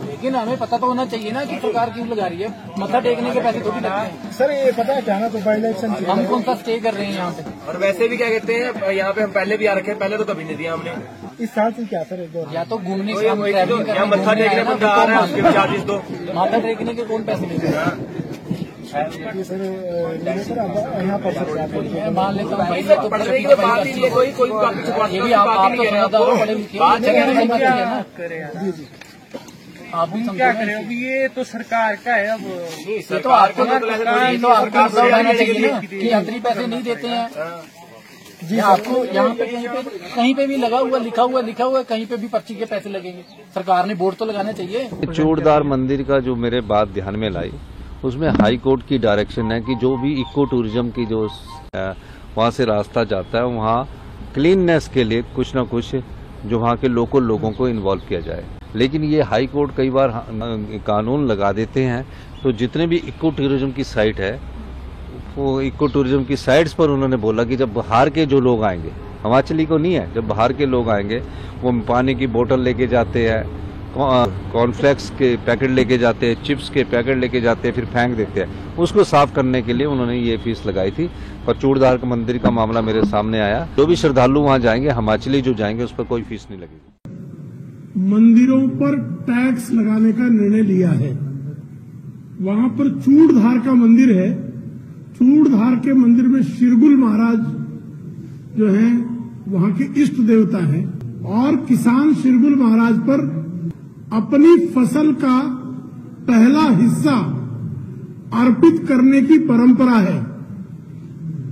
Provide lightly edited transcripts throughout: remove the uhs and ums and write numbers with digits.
लेकिन हमें पता तो होना चाहिए ना कि सरकार क्यों लगा रही है। मत्था टेकने के पैसे थोड़ी लगते हैं। सर ये पता है क्या ना, तो बाई इलेक्शन हम कौन सा स्टे कर रहे हैं यहाँ पे। और वैसे भी क्या कहते हैं, यहाँ पे हम पहले भी आ रखे हैं, पहले तो कभी नहीं दिया हमने। इस साल से क्या सर, या तो घूमने से यहाँ मत्था टेकने बंदा आ रहा है, उसके चार्जेस दो। माथा टेकने के कौन पैसे लेते हैं। सर यहाँ पर मान लेता हूँ भाई, तो पढ़ने की बात ही नहीं है, कोई ये भी आप तो समझदार हो, पढ़े लिखे हो, जी जी आप भी क्या करें। अब ये तो सरकार का है। अब ये तो आपको बताना चाहिए ना कि यात्री पैसे नहीं देते हैं। जी आपको यहाँ पे कहीं पे भी लगा हुआ लिखा हुआ है, कहीं पे भी पर्ची के पैसे लगेंगे। सरकार ने बोर्ड तो लगाना चाहिए। चूड़दार मंदिर का जो मेरे बात ध्यान में लाई, उसमें हाई कोर्ट की डायरेक्शन है कि जो भी इको टूरिज्म की जो वहाँ से रास्ता जाता है, वहाँ क्लीननेस के लिए कुछ न कुछ जो वहाँ के लोकल लोगों को इन्वॉल्व किया जाए। लेकिन ये हाई कोर्ट कई बार कानून लगा देते हैं, तो जितने भी इको टूरिज्म की साइट है, वो इको टूरिज्म की साइट्स पर उन्होंने बोला कि जब बाहर के जो लोग आएंगे, हिमाचली को नहीं है, जब बाहर के लोग आएंगे वो पानी की बोतल लेके जाते हैं, कॉर्नफ्लेक्स के पैकेट लेके जाते हैं, चिप्स के पैकेट लेके जाते हैं, फिर फेंक देते हैं। उसको साफ करने के लिए उन्होंने ये फीस लगाई थी। पर चूड़दार मंदिर का मामला मेरे सामने आया। जो भी श्रद्धालु वहाँ जाएंगे, हिमाचली जो जाएंगे, उस पर कोई फीस नहीं लगेगी। मंदिरों पर टैक्स लगाने का निर्णय लिया है। वहां पर चूड़धार का मंदिर है। चूड़धार के मंदिर में शिरगुल महाराज जो हैं वहां के इष्ट देवता हैं, और किसान शिरगुल महाराज पर अपनी फसल का पहला हिस्सा अर्पित करने की परंपरा है।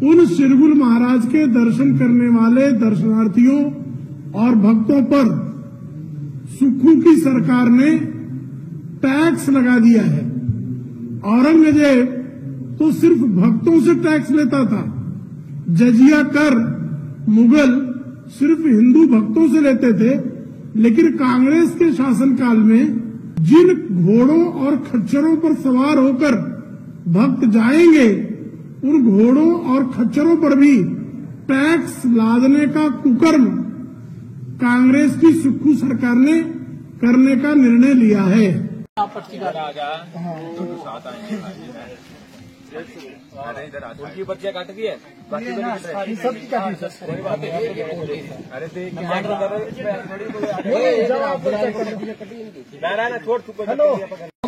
उन शिरगुल महाराज के दर्शन करने वाले दर्शनार्थियों और भक्तों पर सुक्खू की सरकार ने टैक्स लगा दिया है। औरंगजेब तो सिर्फ भक्तों से टैक्स लेता था। जजिया कर मुगल सिर्फ हिंदू भक्तों से लेते थे। लेकिन कांग्रेस के शासनकाल में जिन घोड़ों और खच्चरों पर सवार होकर भक्त जाएंगे, उन घोड़ों और खच्चरों पर भी टैक्स लादने का कुकर्म कांग्रेस की सुक्खू सरकार ने करने का निर्णय लिया है। उनकी पर्चियाँ काट दी है, कौन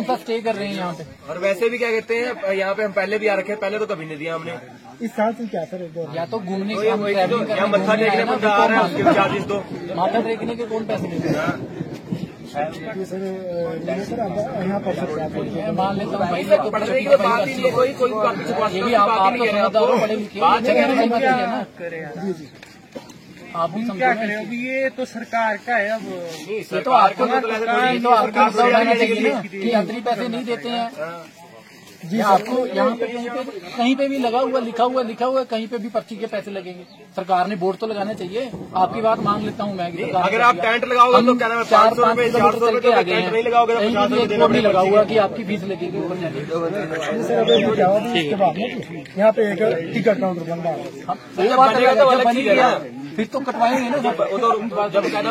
सा स्टे कर रहे हैं यहाँ पे। और वैसे भी क्या कहते हैं, यहाँ पे हम पहले भी आ रखे हैं, पहले तो कभी नहीं दिया हमने। इस साल से क्या सर, या तो घूमने से यहाँ मत्था टेकने बंदा आ रहा है, उसके चार्जेस दो। माथा टेकने के कौन पैसे लेते हैं। सर यहाँ पर मान लेता हूँ भाई, तो पढ़ने की बात ही नहीं है, कोई ये भी आप तो समझदार हो, पढ़े लिखे हो, जी जी आप भी क्या करें। अब ये तो सरकार का है। अब ये तो आपको बताना चाहिए ना कि यात्री पैसे नहीं देते हैं। जी आपको यहाँ पे कहीं पे भी लगा हुआ लिखा हुआ है, कहीं पे भी पर्ची के पैसे लगेंगे। सरकार ने बोर्ड तो लगाना चाहिए। आपकी बात मान लेता हूँ मैं। अगर आप टेंट लगाओगे तो क्या नाम है, 400 रुपए 400 रुपए आ गए, नहीं लगाओगे तो 50 रुपए देना नहीं लगा हुआ कि आपकी फीस लगेगी। यहाँ पे एक टिकट काउंटर बन रहा है। फिर तो कटवाएंगे ना। जब कहना